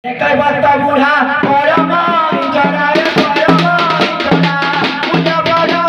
बूढ़ा परमाई जराए परमाई जरा पूजा बड़ा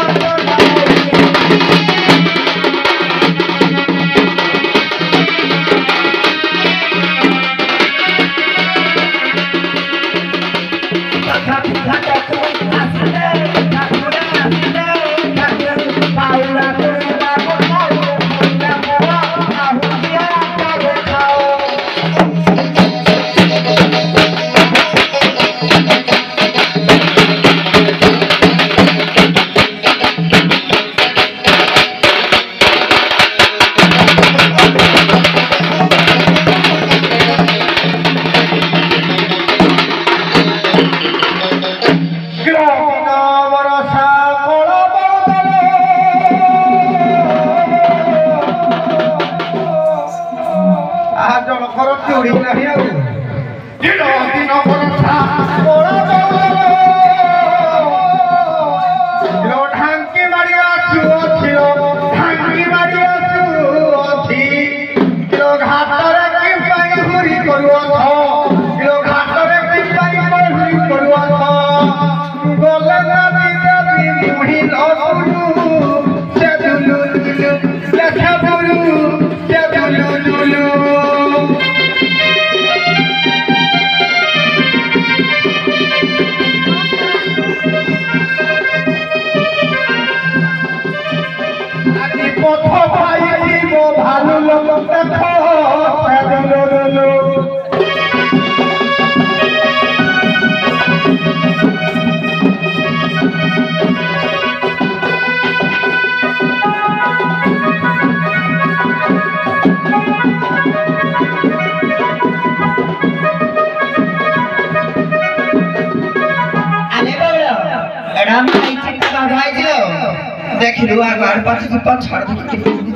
देखिलु आगार पाछे छाड़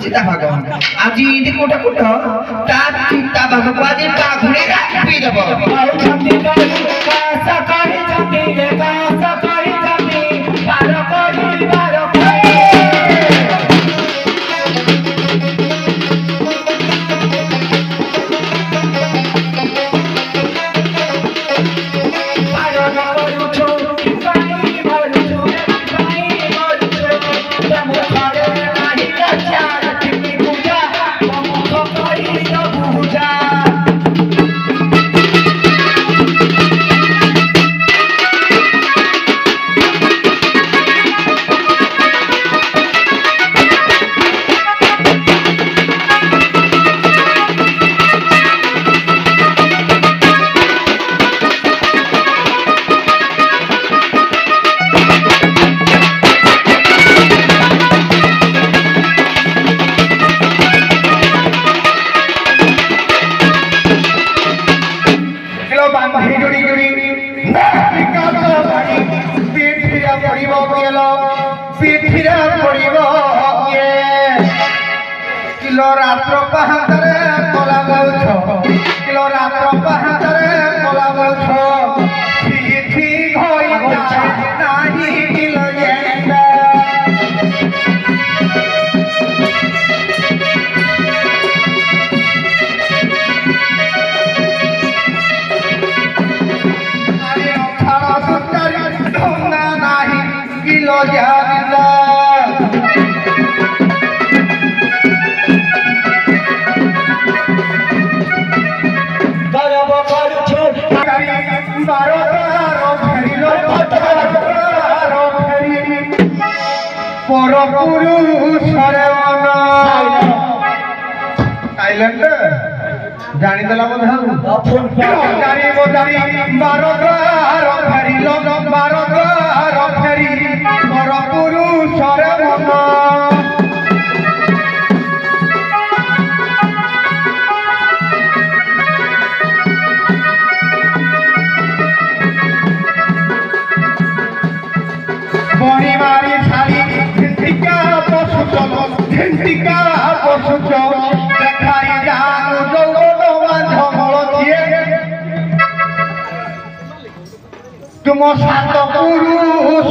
चिता भाग आज इदि कोटा कोटा ता चिता भाग को आज का घुरे पी देबो छंदी का सकाही छंदी का सकाही छंदी बार कोई बार किलो रात्र पहाड़े कला गौछ किलो रात्र पहाड़े कला गौछ ठीक होई नाही किलो जेंदा अरे खाना सुतरी ढोंगा नाही किलो जेंदा जानी दला जानी बारो फेरी बारो फेरी पर पुरुषर मन बड़ी मारी सारी घंटिका पशु देखाई जानु जौगो झमल तुम सात पुरुष